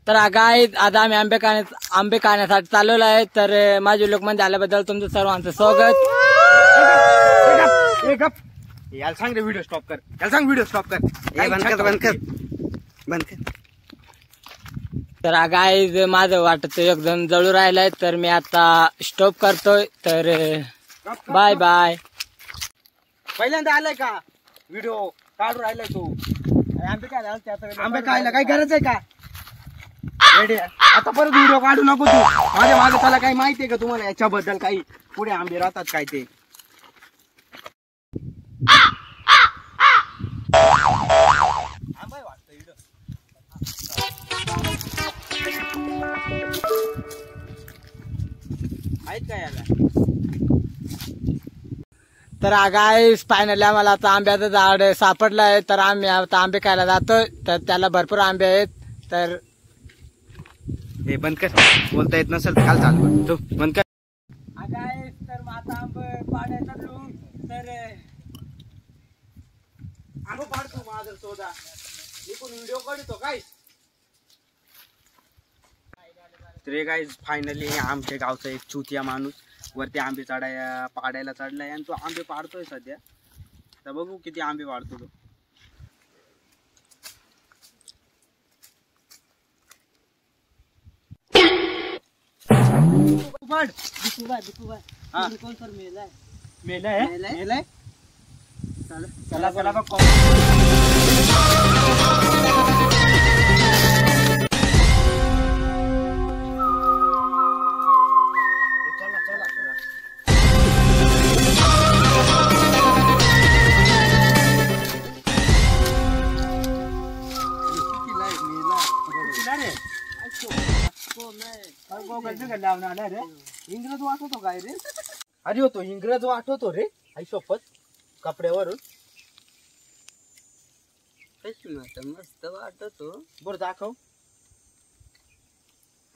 तर गाईज आज आम्ही आंबे खाण्यासाठी चाललेलो आहे. तर माझे लोकमान झाल्याबद्दल तुमचं सर्वांचं स्वागत. याला सांग रे व्हिडिओ स्टॉप कर. याला सांग व्हिडिओ स्टॉप कर. बंद कर. तर गाईज माझं वाटत एकदम जळू राहिलंय. तर मी आता स्टॉप करतोय. तर बाय बाय. पहिल्यांदा आलाय का व्हिडिओ काढून राहिलाय तू? आंबे खायला काही गरज आहे का? आता परत व्हिडिओ काढू नको तू. माझ्या मागे त्याला काही माहितीये का तुम्हाला याच्याबद्दल? काही पुढे आंबे राहतात काय ते? आहेत का याला? तर गाईज फायनली आम्हाला आता आंब्याचं झाड सापडलं आहे. तर आम्ही आता आंबे खायला जातोय. तर त्याला भरपूर आंबे आहेत. तर हे बंद कर. बोलता येत नसेल काल चालू तू बंद कर. तर मग आता आंबे पाडायचा तर आंबे पाडतो माझं सोदा. मी पण व्हिडिओ काढतो काय? तर गाईज फायनली आमच्या गावचा एक चुतिया माणूस वरती आंबे पाडायला चढलाय आणि तो आंबे पाडतोय सध्या. तर बघू किती आंबे पाडतो तो. मेलाय. चला बघ. इंग्रज वाटतो काय रे? अरे होतो इंग्रज वाटतो रे. आई सोपत कपड्यावरून मस्त वाटतो. बरं दाखव.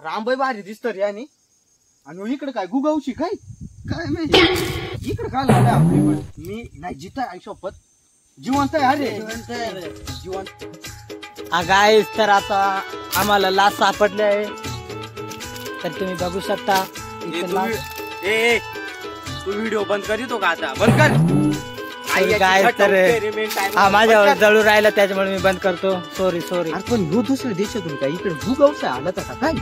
रामबाई भारी दिसत रे. आणि इकडे काय गुगावशी काय नाही. इकडे काय झालं आपली? मी नाही जित आई सोपत जिवंत आहे. अरे जिवंत. गाईज तर आता आम्हाला लाच सापडले आहे. तर तुम्ही बघू शकता. तू व्हिडिओ बंद करीतो का आता? बंद कर. माझ्यावर जळू राहिलं त्याच्यामुळे मी बंद करतो. सॉरी. पण ह्यो दुसऱ्या देशातून काय इकडे भूगवसा आला का काय?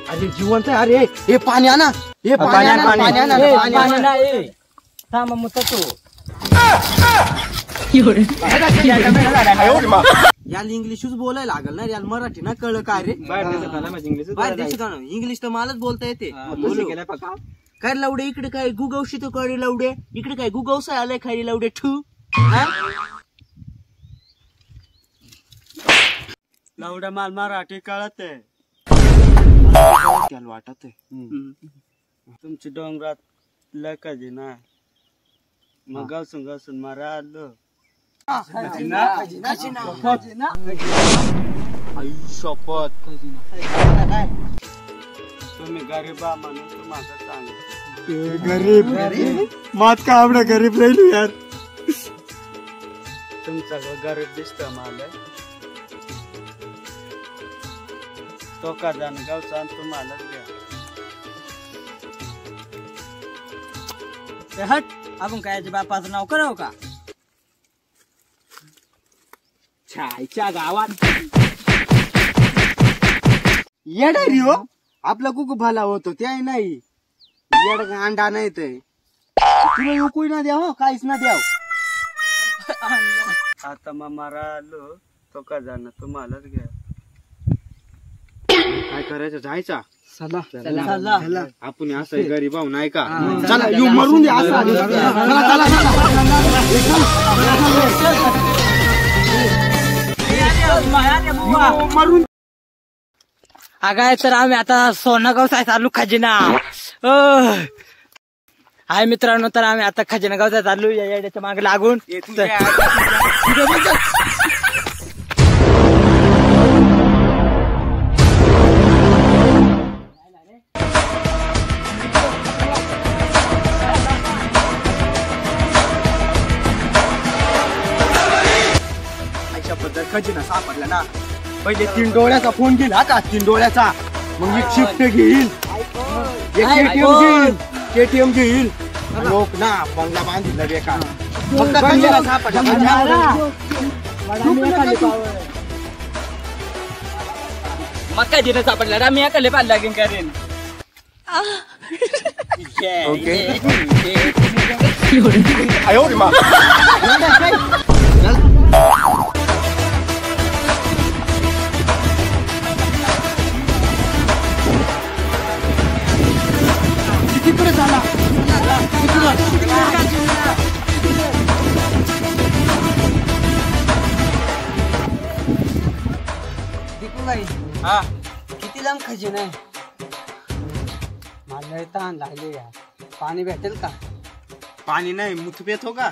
अरे जिवंत आहे. अरे हे पाणी आणा. हे पाणी आणा. थांब मग तू. याला इंग्लिशच बोलायला लागल ना. याला मराठी ना कळलं काय रे? बाहेर देशात इंग्लिश तर मलाच बोलता येते. काय लवडे इकडे काय गुगवशी तो कळी लवडे. इकडे काय गुगवसा आलाय खाली लवडे ठू. लवडा माल मराठी कळत आहे. त्याला वाटत आहे तुमची डोंगरात लकाजी ना. मग गावसून मारा आलो. शपथ तुम्ही गरीबा म्हणून तुम्हाला सांग. गरीब मात का आपला गरीब राहिलो यार. तुमचा गरीब दिसतो मला. तो का जाण गावचा आणि तुम्हाला द्या. हट. आपण काय बापाचं नाव करावं का? छायच्या गावात येडा रे हो. आपला कुकू भला होतो ते नाही. येड अंडा नाही ते तुला उकूय ना द्या. हो काहीच ना द्याव. आता मग मारा आलो. तो का जाणं तुम्हालाच घ्या. काय करायचं? जायचा. चला. आपण असं गरीब आहो नाही का? चला येऊ मरून द्या. मरून. अगाय तर आम्ही आता सोनागाव चालू खजिना. हाय मित्रांनो. तर आम्ही आता खजिना गावचा चालू. या येड्याच्या मागे लागून. खजिना सापडला ना, पहिले 3 डोळ्याचा फोन घेईल हा का, 3 डोळ्याचा, मग एक शिफ्ट घेईल, एक केटीएम घेईल, लोक ना बंगला बांधितला बेकार, फक्त खजिना सापडला. मग काय दिलं सापडला रा, मी एकाले पाल लागेन करेन. ओके. तिकडे झाला हा किती लांब खजिना आहे? मला ताण लागले यार, पाणी भेटेल का? पाणी नाही, मुठ पेतो का?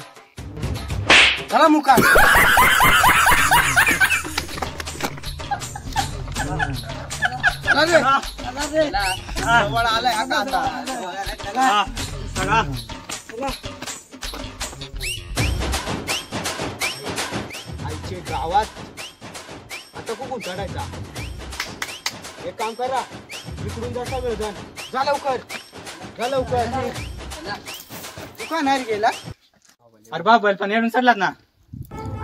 चला मुका. आलाय आईचे गावात आता कुठून चढायचा? एक काम करा, इकडून जा सगळेजण, जा लवकर, जा लवकर. दुकान नाही गेला. अरे बाबा पण येऊन चढलात ना.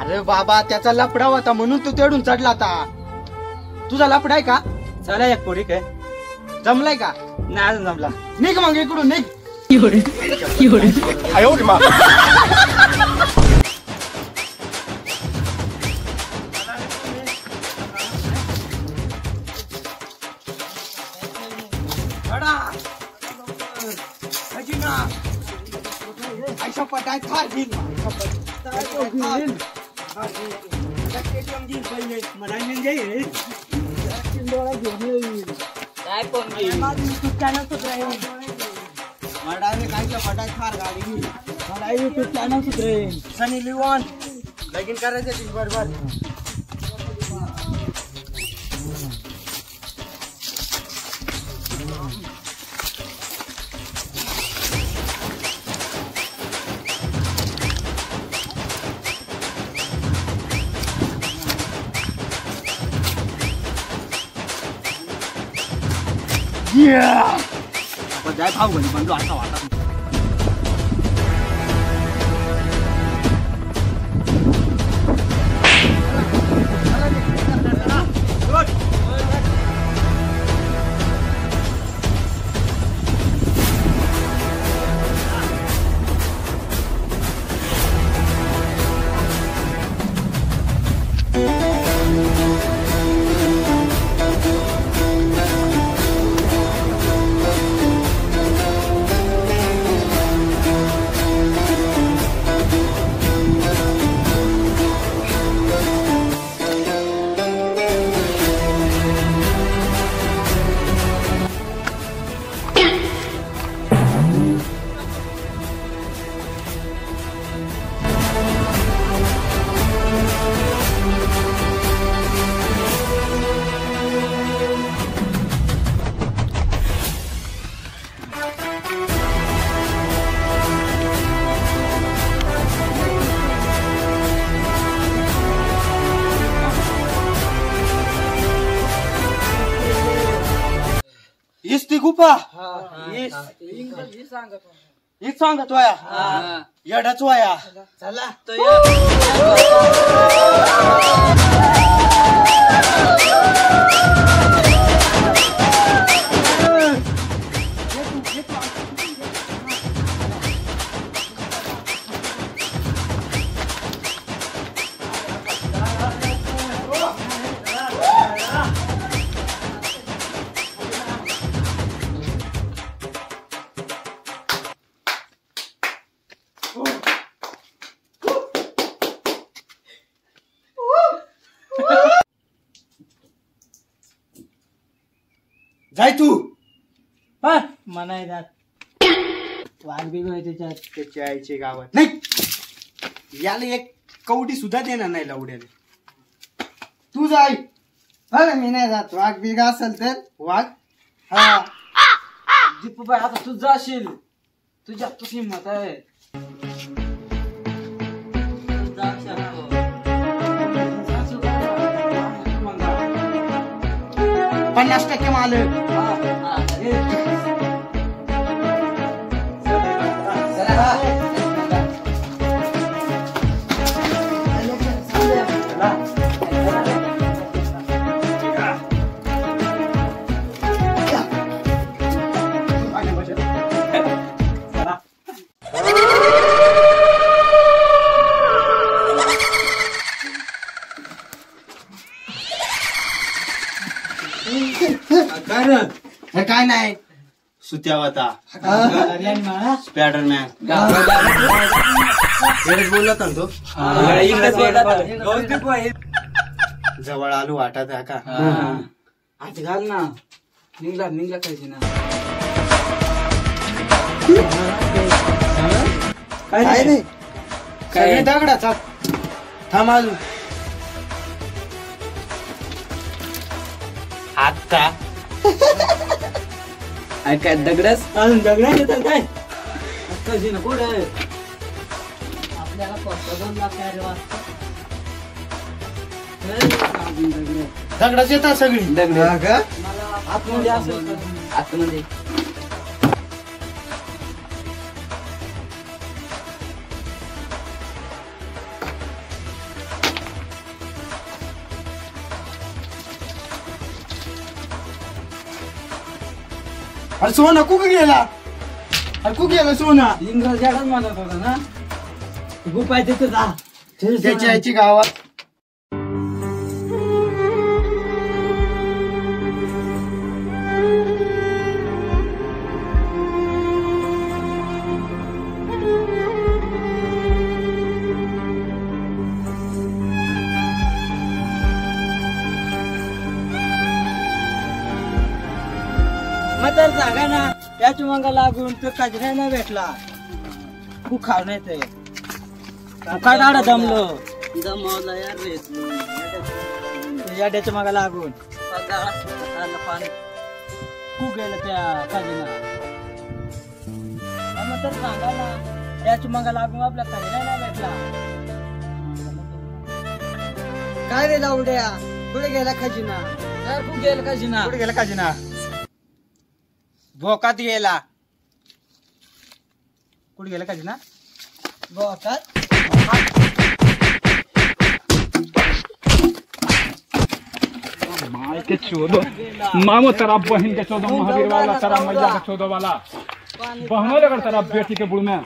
अरे बाबा त्याचा लफडा होता म्हणून तू तेडून चढला आता. तुझा लफडा आहे का? चला एक पोरी काय जमलाय का? नाही अजून जमला. निघ मग इकडून निघ. पटाय थार घेईल काय कोण घेईल? पटाय थार गाडी घेईल. मला युट्यूब चॅनल सुधरेल. सनी लिओन लगीन करायचं बरोबर. आपण जाय भाऊ घरी बनलो असा वाटत. ती गुपा हीच सांगत वाया येडाच वाया. चला जाय तू. म्हणाय जात वाघ बी त्याच्यात. त्याच्या आईचे गावात नाही, याला एक कवडी सुद्धा देणार नाही लवड्याने. तू जाय. बरं मी नाही जात. वाघ बिघ असेल तर वाघ. हा दीपूबाई आता तू जाशील, तुझ्या तुझ हिंमत आहे. जाऊ शकतो. 50% मालक. हे काय नाही सुत्या होता स्पायडरमॅन बोलला तर तो जवळ आलो वाटत आहे का आज घाल ना निघला पाहिजे ना काय नाही काय दगडाचा थांब अजून आता काय दगडच अजून दगडाच येतात काय खजिना कुठं आहे आपल्याला 2 लाख वाजता दगडाच येतात सगळी दगड का आतमध्ये असेल आतमध्ये अरे सोना कुठे गेला सोना इंग्रज झाडच म्हणत होता ना गुपाय तिथं जा त्याची आईची गावात तर जागा ना त्याची मग लागून तो कचरा नाही भेटला खूप खाव नाही ते काय डाडा दमलो दमवला यार रे याड्याच्या मागा लागून पाणी खूप गेलं त्या कचऱ्याला मग तर सांगा ना त्याची मग लागून आपल्या कचरा नाही भेटला काय रे लावड्या कुठे गेला खजिना कुठे गेला खजिना भोकात गेला कुठे गेला काजी ना भोकात के चौदह मामो तेरा बहन के 14 महावीर वाला तेरा मैया के 14 वाला बहनों लगा तेरा बेटी के बुढ़ में